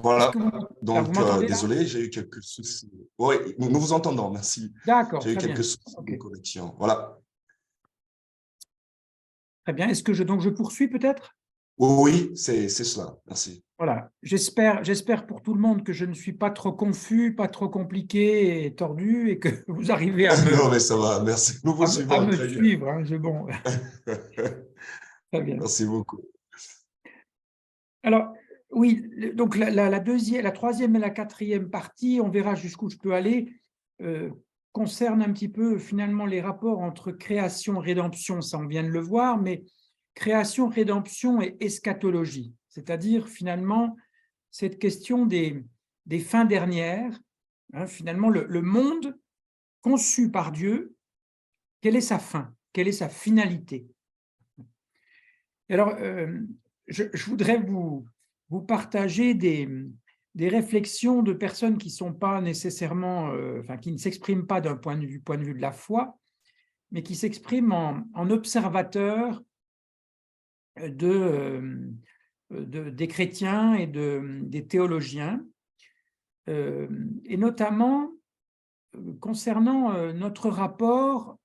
Est-ce Voilà, que vous, là, vous donc m'entendez là? désolé, j'ai eu quelques soucis. Oui, nous vous entendons, merci. D'accord, J'ai eu très quelques bien. soucis Ok, de connexion. Voilà. très bien. Est-ce que donc je poursuis peut-être? Oui, c'est cela, merci. Voilà. J'espère pour tout le monde que je ne suis pas trop confus, pas trop compliqué et tordu et que vous arrivez Non, mais ça va, merci. Nous vous à suivons me très bien. suivre. Hein, bon, très bien. Merci beaucoup. Alors, oui, donc la troisième et la quatrième partie, on verra jusqu'où je peux aller, concerne un petit peu finalement les rapports entre création, rédemption, ça on vient de le voir, mais création, rédemption et eschatologie, c'est-à-dire finalement cette question des fins dernières, hein, finalement le monde conçu par Dieu, quelle est sa fin, quelle est sa finalité? Et alors, je voudrais vous partager des réflexions de personnes qui sont pas nécessairement, enfin, qui ne s'expriment pas d'un point de vue de la foi, mais qui s'expriment en observateurs des chrétiens et des théologiens, et notamment concernant notre rapport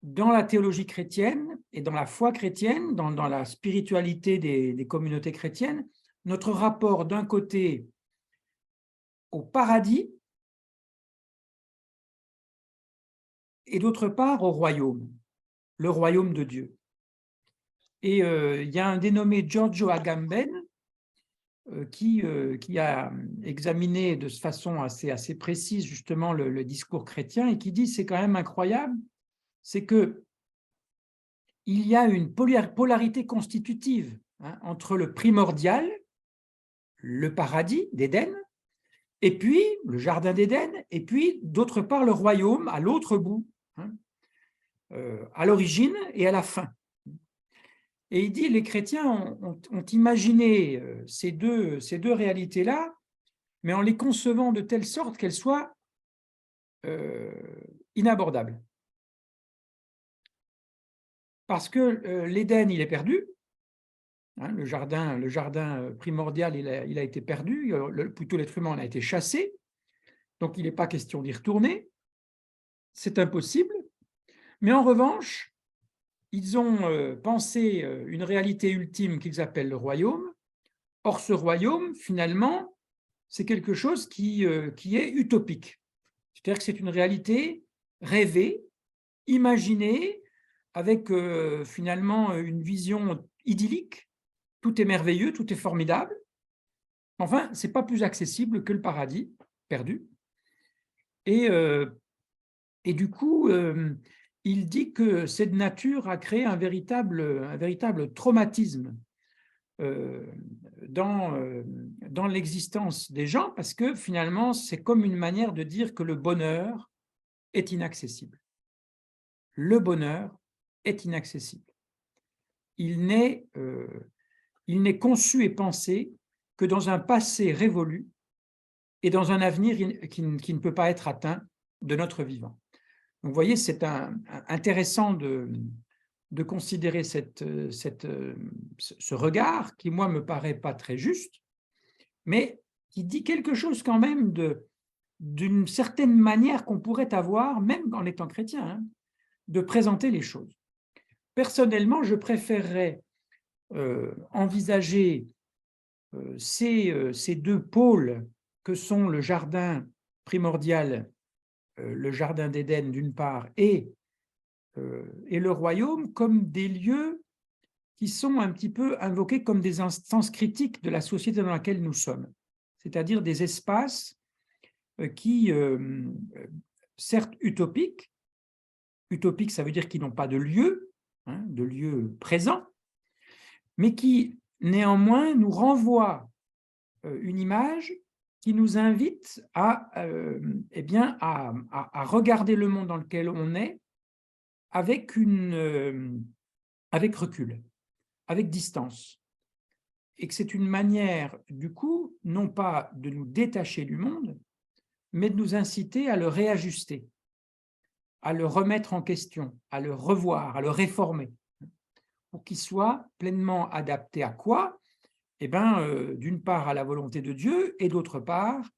dans la théologie chrétienne et dans la foi chrétienne, dans la spiritualité des communautés chrétiennes, notre rapport d'un côté au paradis et d'autre part au royaume, le royaume de Dieu. Et il y a un dénommé Giorgio Agamben qui a examiné de façon assez précise justement le discours chrétien et qui dit, c'est quand même incroyable, c'est que il y a une polarité constitutive, hein, entre le primordial, le paradis d'Éden, et puis le jardin d'Éden, et puis d'autre part le royaume à l'autre bout, hein, à l'origine et à la fin. Et il dit, les chrétiens ont imaginé ces deux réalités-là, mais en les concevant de telle sorte qu'elles soient inabordables. Parce que l'Éden, il est perdu, hein, le jardin primordial, il a été perdu, plutôt l'être humain en a été chassé, donc il n'est pas question d'y retourner, c'est impossible. Mais en revanche, ils ont pensé une réalité ultime qu'ils appellent le royaume. Or, ce royaume, finalement, c'est quelque chose qui est utopique. C'est-à-dire que c'est une réalité rêvée, imaginée, avec finalement une vision idyllique. Tout est merveilleux, tout est formidable. Enfin, ce n'est pas plus accessible que le paradis perdu. Et du coup, il dit que cette nature a créé un véritable traumatisme dans l'existence des gens, parce que finalement, c'est comme une manière de dire que le bonheur est inaccessible. Le bonheur est inaccessible. Il n'est conçu et pensé que dans un passé révolu et dans un avenir qui ne peut pas être atteint de notre vivant. Donc, vous voyez, c'est intéressant de considérer ce regard qui, moi, me paraît pas très juste, mais qui dit quelque chose quand même d'une certaine manière qu'on pourrait avoir, même en étant chrétien, hein, de présenter les choses. Personnellement, je préférerais envisager ces deux pôles que sont le jardin primordial, le jardin d'Éden d'une part, et le royaume comme des lieux qui sont un petit peu invoqués comme des instances critiques de la société dans laquelle nous sommes, c'est-à-dire des espaces qui, certes utopiques, ça veut dire qu'ils n'ont pas de lieu, hein, de lieu présent, mais qui néanmoins nous renvoient une image qui nous invite eh bien, à regarder le monde dans lequel on est avec recul, avec distance. Et que c'est une manière, du coup, non pas de nous détacher du monde, mais de nous inciter à le réajuster, à le remettre en question, à le revoir, à le réformer, pour qu'il soit pleinement adapté à quoi? d'une part à la volonté de Dieu et d'autre part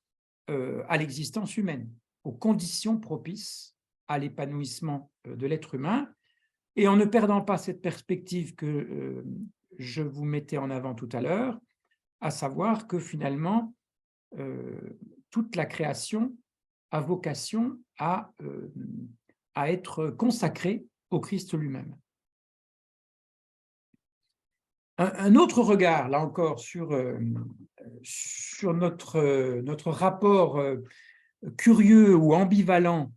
à l'existence humaine, aux conditions propices à l'épanouissement de l'être humain, et en ne perdant pas cette perspective que je vous mettais en avant tout à l'heure, à savoir que finalement, toute la création a vocation à être consacrée au Christ lui-même. Un autre regard, là encore, sur notre rapport curieux ou ambivalent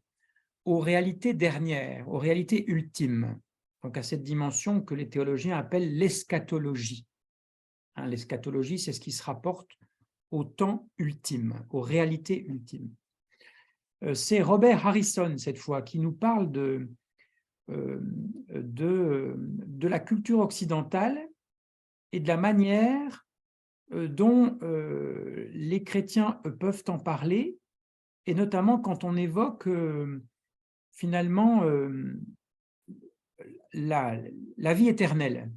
aux réalités dernières, aux réalités ultimes, donc à cette dimension que les théologiens appellent l'eschatologie. L'eschatologie, c'est ce qui se rapporte au temps ultime, aux réalités ultimes. C'est Robert Harrison, cette fois, qui nous parle de la culture occidentale et de la manière dont les chrétiens peuvent en parler, et notamment quand on évoque finalement la vie éternelle.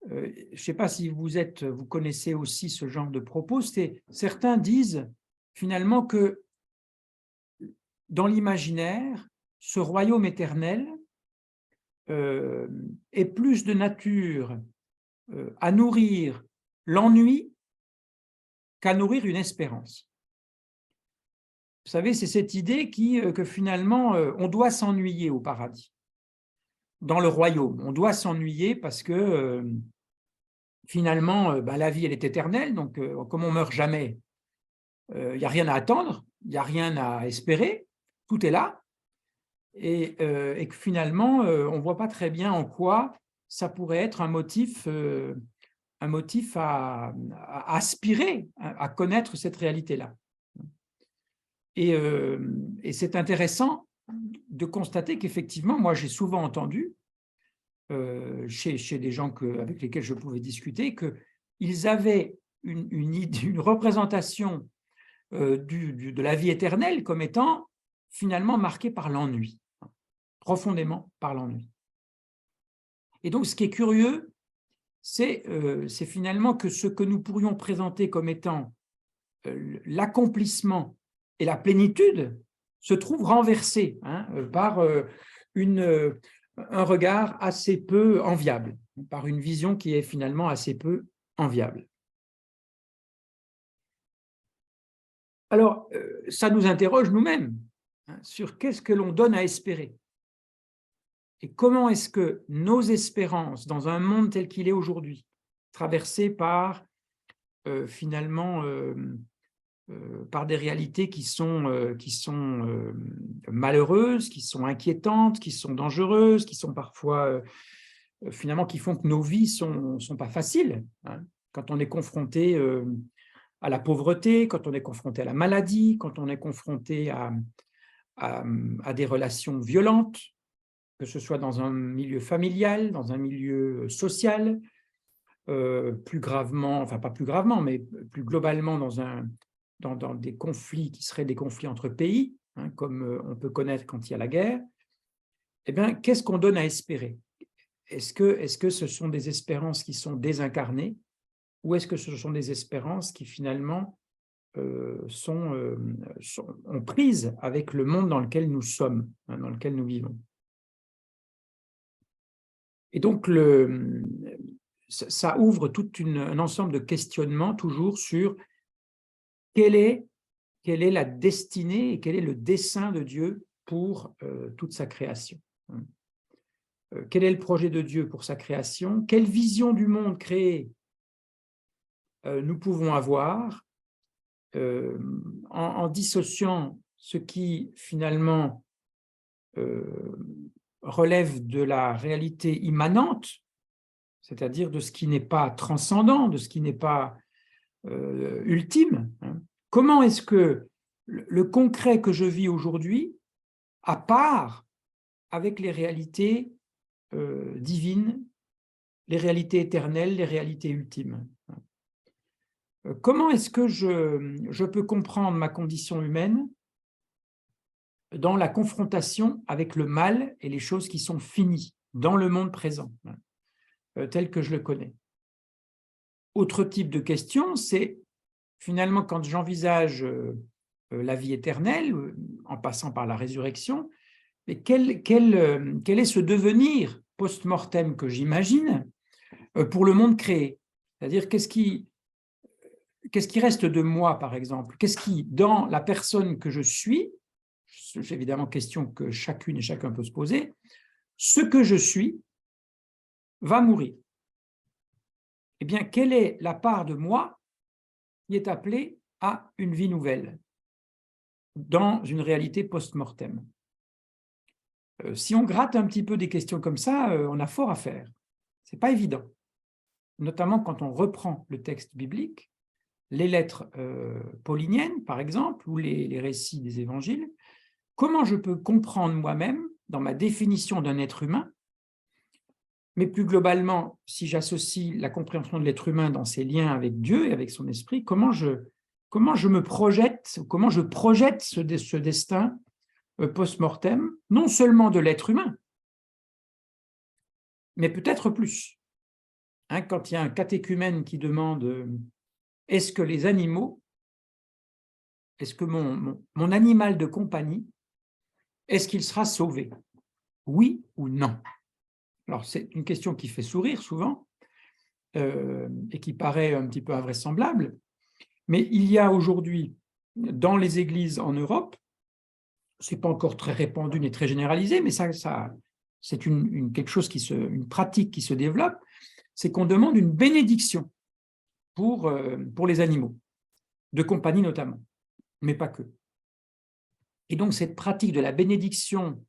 Je ne sais pas si vous connaissez aussi ce genre de propos. Certains disent finalement que dans l'imaginaire, ce royaume éternel est plus de nature à nourrir l'ennui qu'à nourrir une espérance. Vous savez, c'est cette idée que finalement, on doit s'ennuyer au paradis. Dans le royaume, on doit s'ennuyer parce que finalement, la vie, elle est éternelle, donc comme on ne meurt jamais, il n'y a rien à attendre, il n'y a rien à espérer, tout est là, et que finalement, on ne voit pas très bien en quoi ça pourrait être un motif à aspirer à connaître cette réalité-là. Et c'est intéressant de constater qu'effectivement, moi j'ai souvent entendu chez des gens avec lesquels je pouvais discuter qu'ils avaient une représentation de la vie éternelle comme étant finalement marquée par l'ennui, profondément par l'ennui. Et donc ce qui est curieux, c'est finalement que ce que nous pourrions présenter comme étant l'accomplissement et la plénitude se trouve renversé par un regard assez peu enviable, par une vision qui est finalement assez peu enviable. Alors, ça nous interroge nous-mêmes sur qu'est-ce que l'on donne à espérer et comment est-ce que nos espérances dans un monde tel qu'il est aujourd'hui, traversé par finalement par des réalités qui sont malheureuses, qui sont inquiétantes, qui sont dangereuses, qui sont parfois finalement qui font que nos vies sont pas faciles. Quand on est confronté à la pauvreté, quand on est confronté à la maladie, quand on est confronté à des relations violentes, que ce soit dans un milieu familial, dans un milieu social, plus gravement, enfin pas plus gravement, mais plus globalement dans des conflits qui seraient des conflits entre pays, comme on peut connaître quand il y a la guerre, eh bien, qu'est-ce qu'on donne à espérer? Est-ce que ce sont des espérances qui sont désincarnées ou est-ce que ce sont des espérances qui finalement ont prise avec le monde dans lequel nous sommes, dans lequel nous vivons? Et donc, ça ouvre tout un ensemble de questionnements toujours sur quelle est la destinée et quel est le dessein de Dieu pour toute sa création. Quel est le projet de Dieu pour sa création? Quelle vision du monde créé nous pouvons avoir en dissociant ce qui finalement relève de la réalité immanente, c'est-à-dire de ce qui n'est pas transcendant, de ce qui n'est pas ultime. Comment est-ce que le concret que je vis aujourd'hui a part avec les réalités divines, les réalités éternelles, les réalités ultimes? Comment est-ce que je peux comprendre ma condition humaine dans la confrontation avec le mal et les choses qui sont finies dans le monde présent, tel que je le connais? Autre type de question, c'est finalement quand j'envisage la vie éternelle, en passant par la résurrection, mais quel est ce devenir post-mortem que j'imagine pour le monde créé? C'est-à-dire, qu'est-ce qui reste de moi, par exemple? Qu'est-ce qui, dans la personne que je suis, c'est évidemment question que chacune et chacun peut se poser, ce que je suis va mourir. Eh bien, quelle est la part de moi qui est appelée à une vie nouvelle dans une réalité post-mortem? Si on gratte un petit peu des questions comme ça, on a fort à faire. Ce n'est pas évident, notamment quand on reprend le texte biblique, les lettres pauliniennes, par exemple, ou les récits des évangiles. Comment je peux comprendre moi-même, dans ma définition d'un être humain, mais plus globalement, si j'associe la compréhension de l'être humain dans ses liens avec Dieu et avec son esprit, comment je me projette, comment je projette ce destin post-mortem, non seulement de l'être humain, mais peut-être plus. Quand il y a un catéchumène qui demande est-ce que les animaux, est-ce que mon animal de compagnie, est-ce qu'il sera sauvé? Oui ou non? Alors, c'est une question qui fait sourire souvent et qui paraît un petit peu invraisemblable, mais il y a aujourd'hui, dans les églises en Europe, ce n'est pas encore très répandu ni très généralisé, mais ça c'est quelque chose une pratique qui se développe, c'est qu'on demande une bénédiction pour les animaux, de compagnie notamment, mais pas que. Et donc cette pratique de la bénédiction,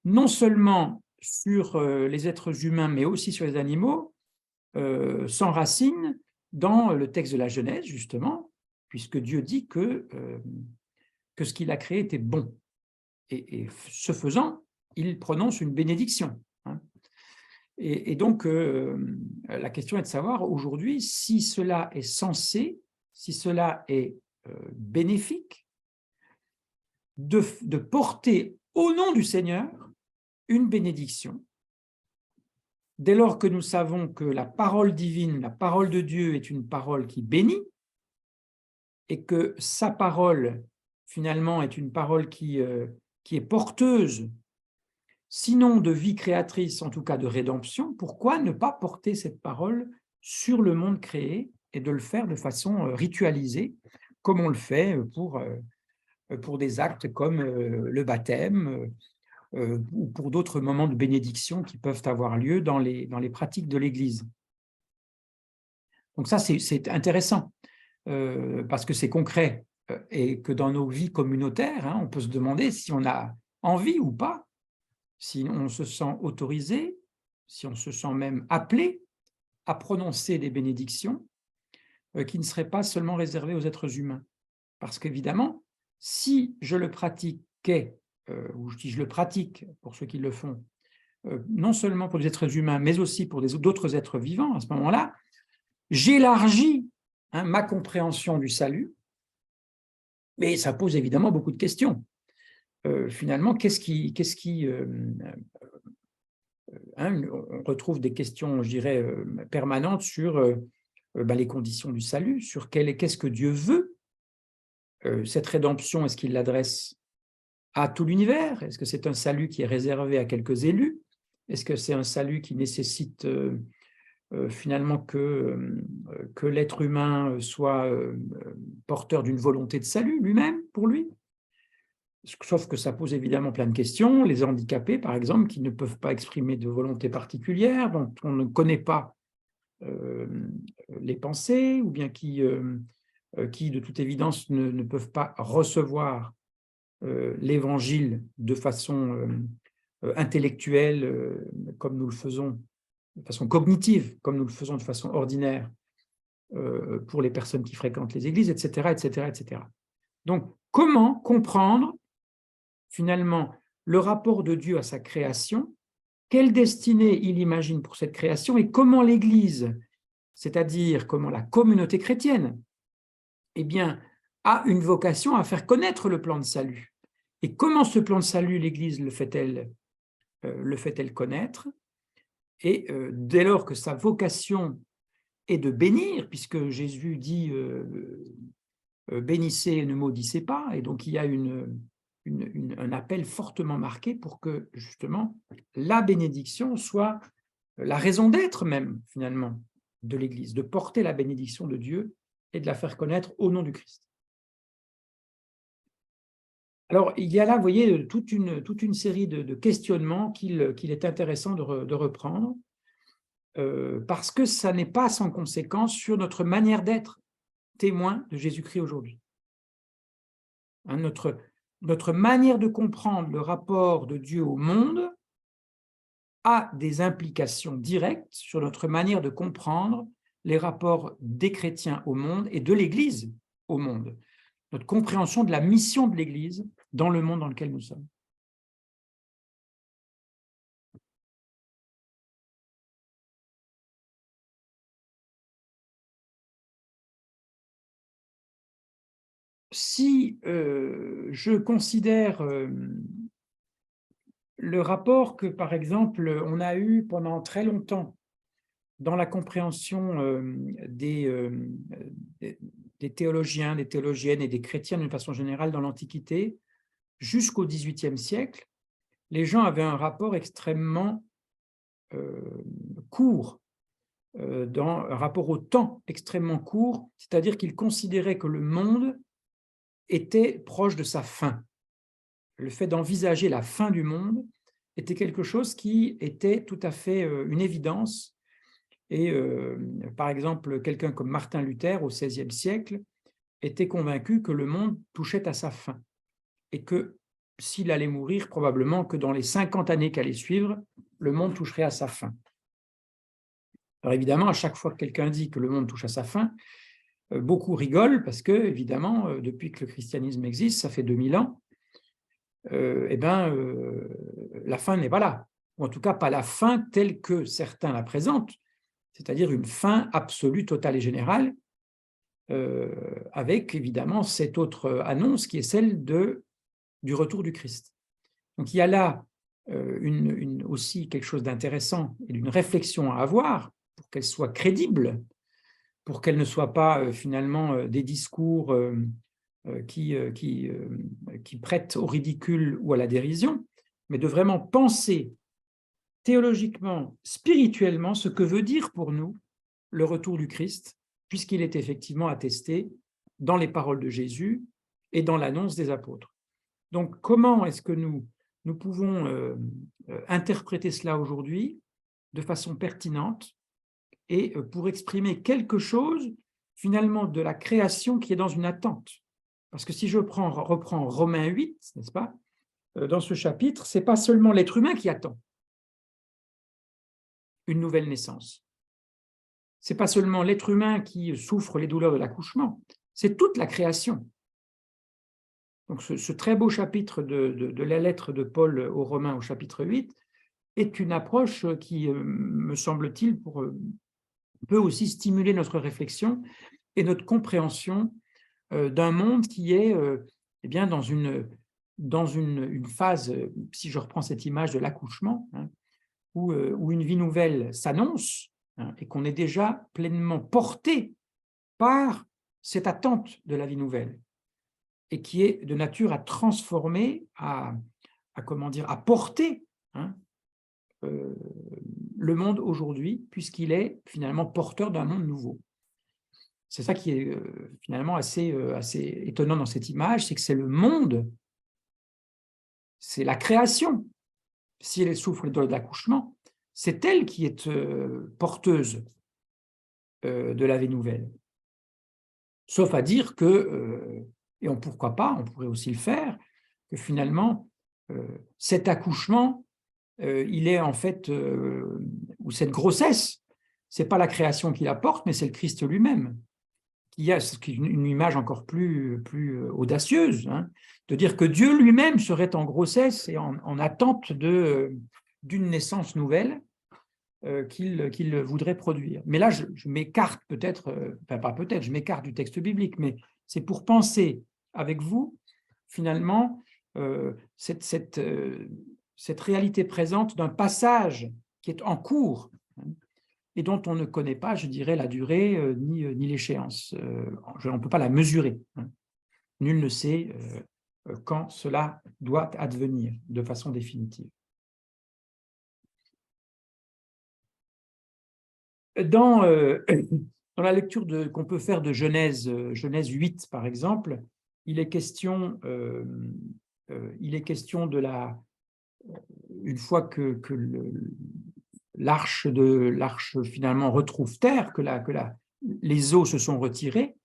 non seulement sur les êtres humains, mais aussi sur les animaux, s'enracine dans le texte de la Genèse, justement, puisque Dieu dit que ce qu'il a créé était bon. Et ce faisant, il prononce une bénédiction. Et donc, la question est de savoir aujourd'hui si cela est censé, si cela est bénéfique, de porter au nom du Seigneur une bénédiction, dès lors que nous savons que la parole divine, la parole de Dieu est une parole qui bénit, et que sa parole, finalement, est une parole qui est porteuse, sinon de vie créatrice, en tout cas de rédemption. Pourquoi ne pas porter cette parole sur le monde créé et de le faire de façon ritualisée, comme on le fait pour des actes comme le baptême ou pour d'autres moments de bénédiction qui peuvent avoir lieu dans les pratiques de l'Église. Donc ça, c'est intéressant, parce que c'est concret et que dans nos vies communautaires, on peut se demander si on a envie ou pas, si on se sent autorisé, si on se sent même appelé à prononcer des bénédictions qui ne seraient pas seulement réservées aux êtres humains. Parce qu'évidemment, si je le pratiquais, ou si je le pratique pour ceux qui le font, non seulement pour les êtres humains, mais aussi pour d'autres êtres vivants, à ce moment-là, j'élargis ma compréhension du salut, mais ça pose évidemment beaucoup de questions. Finalement, on retrouve des questions, je dirais, permanentes sur les conditions du salut, sur qu'est-ce que Dieu veut. Cette rédemption, est-ce qu'il l'adresse à tout l'univers? Est-ce que c'est un salut qui est réservé à quelques élus? Est-ce que c'est un salut qui nécessite finalement que l'être humain soit porteur d'une volonté de salut lui-même, pour lui? Sauf que ça pose évidemment plein de questions. Les handicapés, par exemple, qui ne peuvent pas exprimer de volonté particulière, dont on ne connaît pas les pensées, ou bien qui, de toute évidence, ne peuvent pas recevoir l'Évangile de façon intellectuelle, comme nous le faisons, de façon cognitive, comme nous le faisons de façon ordinaire pour les personnes qui fréquentent les églises, etc., etc., etc. Donc, comment comprendre finalement le rapport de Dieu à sa création, quelle destinée il imagine pour cette création et comment l'Église, c'est-à-dire comment la communauté chrétienne, eh bien, a une vocation à faire connaître le plan de salut. Et comment ce plan de salut, l'Église le fait-elle connaître? Et dès lors que sa vocation et de bénir, puisque Jésus dit bénissez et ne maudissez pas, et donc il y a un appel fortement marqué pour que justement la bénédiction soit la raison d'être même finalement de l'Église, de porter la bénédiction de Dieu et de la faire connaître au nom du Christ. Alors, il y a là, vous voyez, toute une série de questionnements qu'il est intéressant de reprendre, parce que ça n'est pas sans conséquence sur notre manière d'être témoin de Jésus-Christ aujourd'hui. Hein, notre manière de comprendre le rapport de Dieu au monde a des implications directes sur notre manière de comprendre les rapports des chrétiens au monde et de l'Église au monde, notre compréhension de la mission de l'Église dans le monde dans lequel nous sommes. Si je considère le rapport que, par exemple, on a eu pendant très longtemps dans la compréhension des théologiens, des théologiennes et des chrétiens d'une façon générale dans l'Antiquité, jusqu'au XVIIIe siècle, les gens avaient un rapport extrêmement court, un rapport au temps extrêmement court, c'est-à-dire qu'ils considéraient que le monde était proche de sa fin. Le fait d'envisager la fin du monde était quelque chose qui était tout à fait une évidence. Et par exemple, quelqu'un comme Martin Luther, au XVIe siècle, était convaincu que le monde touchait à sa fin et que s'il allait mourir, probablement que dans les 50 années qui allaient suivre, le monde toucherait à sa fin. Alors évidemment, à chaque fois que quelqu'un dit que le monde touche à sa fin, beaucoup rigolent parce que, évidemment, depuis que le christianisme existe, ça fait 2000 ans, la fin n'est pas là, ou en tout cas pas la fin telle que certains la présentent, c'est-à-dire une fin absolue, totale et générale, avec évidemment cette autre annonce qui est celle du retour du Christ. Donc il y a là aussi quelque chose d'intéressant et d'une réflexion à avoir pour qu'elle soit crédible, pour qu'elle ne soit pas finalement des discours qui prêtent au ridicule ou à la dérision, mais de vraiment penser théologiquement, spirituellement, ce que veut dire pour nous le retour du Christ, puisqu'il est effectivement attesté dans les paroles de Jésus et dans l'annonce des apôtres. Donc, comment est-ce que nous pouvons interpréter cela aujourd'hui de façon pertinente et pour exprimer quelque chose, finalement, de la création qui est dans une attente? Parce que si je reprends Romains 8, n'est-ce pas, dans ce chapitre, ce n'est pas seulement l'être humain qui attend une nouvelle naissance. Ce n'est pas seulement l'être humain qui souffre les douleurs de l'accouchement, c'est toute la création. Donc ce très beau chapitre de la lettre de Paul aux Romains au chapitre 8 est une approche qui, me semble-t-il, peut aussi stimuler notre réflexion et notre compréhension d'un monde qui est eh bien, dans une phase, si je reprends cette image de l'accouchement, hein, où une vie nouvelle s'annonce, hein, et qu'on est déjà pleinement porté par cette attente de la vie nouvelle, et qui est de nature à transformer, à porter, hein, le monde aujourd'hui, puisqu'il est finalement porteur d'un monde nouveau. C'est ça qui est finalement assez étonnant dans cette image, c'est que c'est le monde, c'est la création. Si elle souffre les douleurs d'accouchement, c'est elle qui est porteuse de la vie nouvelle. Sauf à dire que, et pourquoi pas, on pourrait aussi le faire, que finalement, cet accouchement, il est en fait, ou cette grossesse, ce n'est pas la création qui la porte, mais c'est le Christ lui-même. Il y a une image encore plus audacieuse, hein, de dire que Dieu lui-même serait en grossesse et en attente d'une naissance nouvelle qu'il voudrait produire. Mais là, je m'écarte peut-être, pas peut-être, je m'écarte du texte biblique, mais c'est pour penser avec vous, finalement, cette réalité présente d'un passage qui est en cours, hein, et dont on ne connaît pas, je dirais, la durée ni l'échéance. On ne peut pas la mesurer. Hein. Nul ne sait quand cela doit advenir de façon définitive. Dans la lecture qu'on peut faire de Genèse 8, par exemple, il est question de une fois que l'arche finalement retrouve terre, que les eaux se sont retirées,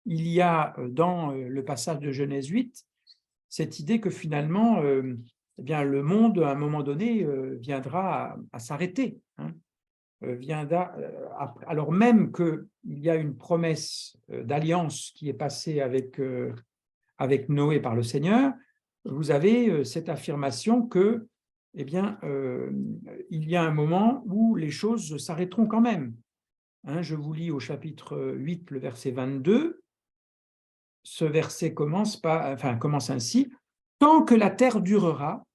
il y a dans le passage de Genèse 8 cette idée que finalement eh bien, le monde, à un moment donné, viendra à s'arrêter. Hein. Alors même qu'il y a une promesse d'alliance qui est passée avec Noé par le Seigneur, vous avez cette affirmation que, eh bien, il y a un moment où les choses s'arrêteront quand même. Hein, je vous lis au chapitre 8, le verset 22. Ce verset commence ainsi. « Tant que la terre durera,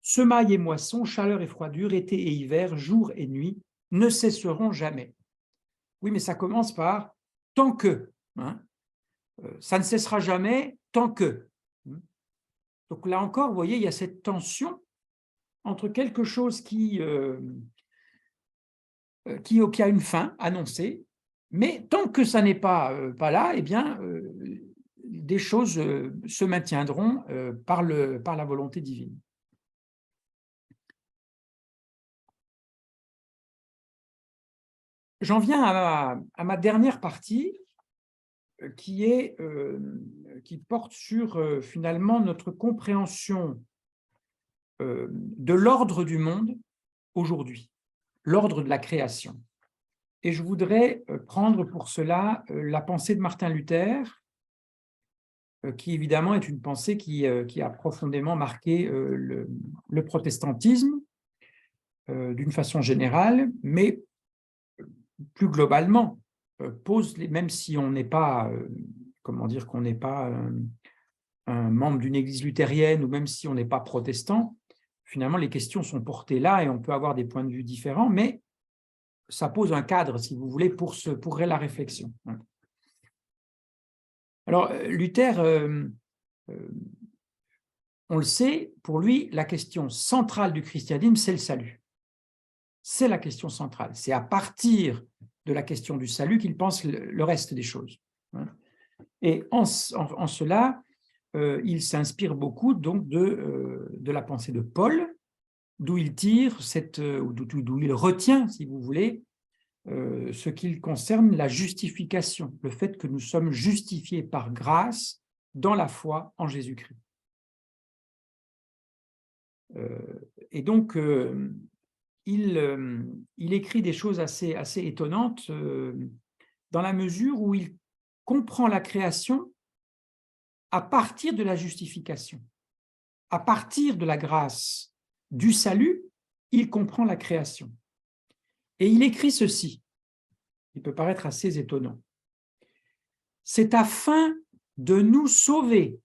semailles et moissons, chaleur et froidure, été et hiver, jour et nuit, ne cesseront jamais. » Oui, mais ça commence par « tant que hein, ». Ça ne cessera jamais tant que. Donc là encore, vous voyez, il y a cette tension entre quelque chose qui a une fin annoncée, mais tant que ça n'est pas là, eh bien, des choses se maintiendront par la volonté divine. J'en viens à ma dernière partie, qui porte sur finalement notre compréhension de l'ordre du monde aujourd'hui, l'ordre de la création. Et je voudrais prendre pour cela la pensée de Martin Luther, qui évidemment est une pensée qui a profondément marqué le protestantisme d'une façon générale, mais plus globalement, même si on n'est pas, qu'on n'est pas un membre d'une église luthérienne ou même si on n'est pas protestant, finalement les questions sont portées là et on peut avoir des points de vue différents, mais ça pose un cadre, si vous voulez, pour la réflexion. Alors, Luther, on le sait, pour lui, la question centrale du christianisme, c'est le salut. C'est la question centrale. C'est à partir de la question du salut qu'il pense le reste des choses. Et en cela, il s'inspire beaucoup donc de la pensée de Paul, d'où il tire d'où il retient, si vous voulez, ce qui concerne la justification, le fait que nous sommes justifiés par grâce dans la foi en Jésus-Christ. Et donc, il écrit des choses assez étonnantes dans la mesure où il comprend la création à partir de la justification. À partir de la grâce du salut, il comprend la création. Et il écrit ceci, qui peut paraître assez étonnant. C'est afin de nous sauver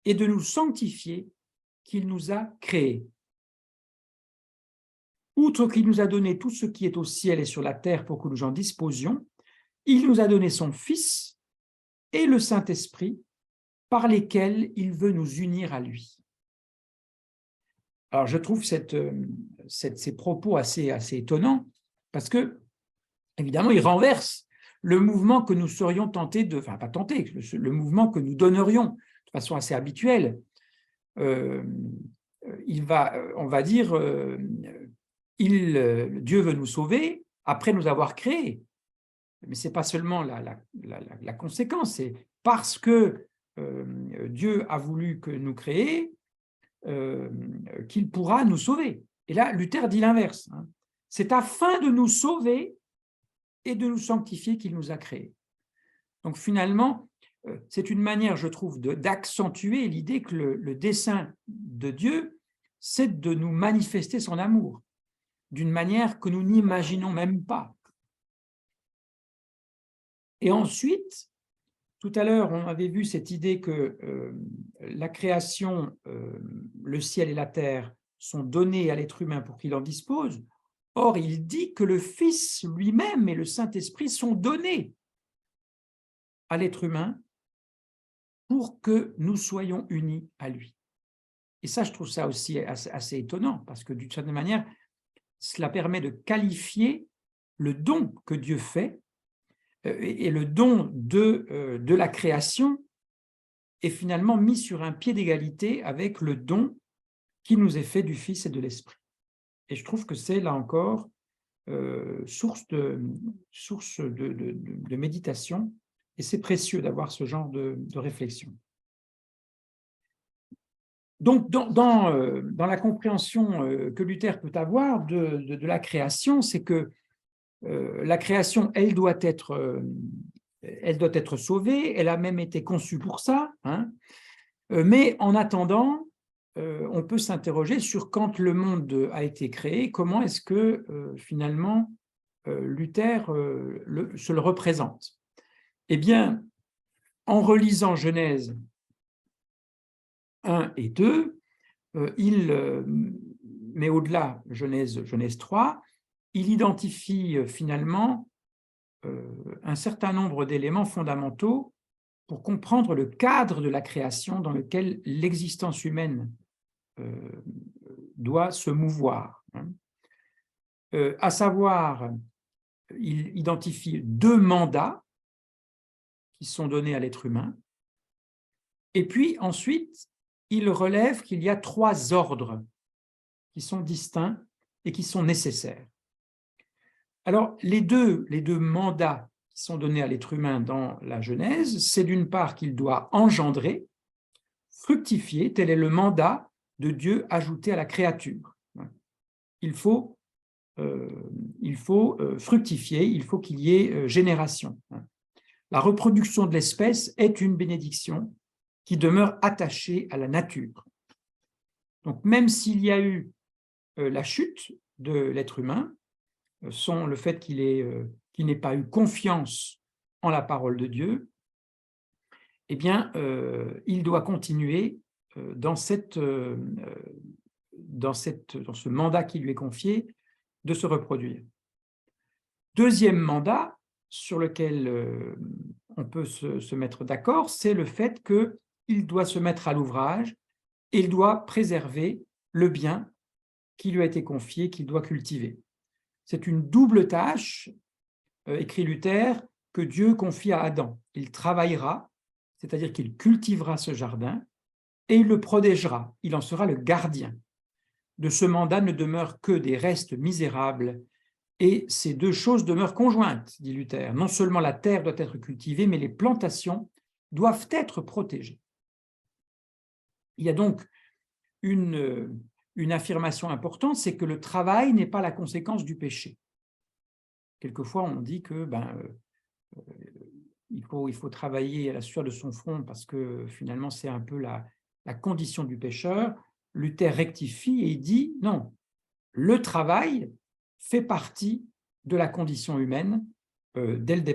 et de nous sanctifier qu'il nous a créés. Outre qu'il nous a donné tout ce qui est au ciel et sur la terre pour que nous en disposions, il nous a donné son Fils et le Saint-Esprit par lesquels il veut nous unir à lui. Alors, je trouve ces propos assez étonnants parce que, évidemment, ils renversent le mouvement que nous serions tentés enfin, pas tentés, le mouvement que nous donnerions de façon assez habituelle. On va dire Dieu veut nous sauver après nous avoir créés. Mais ce n'est pas seulement la conséquence, c'est parce que Dieu a voulu que nous créer, qu'il pourra nous sauver. Et là, Luther dit l'inverse. Hein. C'est afin de nous sauver et de nous sanctifier qu'il nous a créés. Donc finalement, c'est une manière, je trouve, d'accentuer l'idée que le dessein de Dieu, c'est de nous manifester son amour d'une manière que nous n'imaginons même pas. Et ensuite, tout à l'heure, on avait vu cette idée que la création, le ciel et la terre sont donnés à l'être humain pour qu'il en dispose. Or, il dit que le Fils lui-même et le Saint-Esprit sont donnés à l'être humain pour que nous soyons unis à lui. Et ça, je trouve ça aussi assez étonnant, parce que d'une certaine manière, cela permet de qualifier le don que Dieu fait, et le don de la création est finalement mis sur un pied d'égalité avec le don qui nous est fait du Fils et de l'Esprit. Et je trouve que c'est, là encore, source de méditation, et c'est précieux d'avoir ce genre de réflexion. Donc, dans la compréhension que Luther peut avoir de la création, c'est que la création, elle doit être sauvée, elle a même été conçue pour ça, hein. Mais en attendant, on peut s'interroger sur quand le monde a été créé, comment est-ce que finalement Luther se le représente. Eh bien, en relisant Genèse 1 et 2, mais au-delà, Genèse 3, il identifie finalement un certain nombre d'éléments fondamentaux pour comprendre le cadre de la création dans lequel l'existence humaine doit se mouvoir. À savoir, il identifie 2 mandats qui sont donnés à l'être humain, et puis ensuite, il relève qu'il y a 3 ordres qui sont distincts et qui sont nécessaires. Alors, les deux mandats qui sont donnés à l'être humain dans la Genèse, c'est d'une part qu'il doit engendrer, fructifier, tel est le mandat de Dieu ajouté à la créature. Il faut fructifier, il faut qu'il y ait génération. La reproduction de l'espèce est une bénédiction qui demeure attachée à la nature. Donc, même s'il y a eu la chute de l'être humain, le fait qu'il n'ait pas eu confiance en la parole de Dieu, eh bien, il doit continuer dans ce mandat qui lui est confié, de se reproduire. Deuxième mandat sur lequel on peut se mettre d'accord, c'est le fait qu'il doit se mettre à l'ouvrage et il doit préserver le bien qui lui a été confié, qu'il doit cultiver. C'est une double tâche, écrit Luther, que Dieu confie à Adam. Il travaillera, c'est-à-dire qu'il cultivera ce jardin, et il le protégera, il en sera le gardien. De ce mandat ne demeurent que des restes misérables, et ces 2 choses demeurent conjointes, dit Luther. Non seulement la terre doit être cultivée, mais les plantations doivent être protégées. Il y a donc une affirmation importante, c'est que le travail n'est pas la conséquence du péché. Quelquefois, on dit que il faut travailler à la sueur de son front parce que finalement, c'est un peu la condition du pécheur. Luther rectifie et il dit non, le travail fait partie de la condition humaine dès le départ.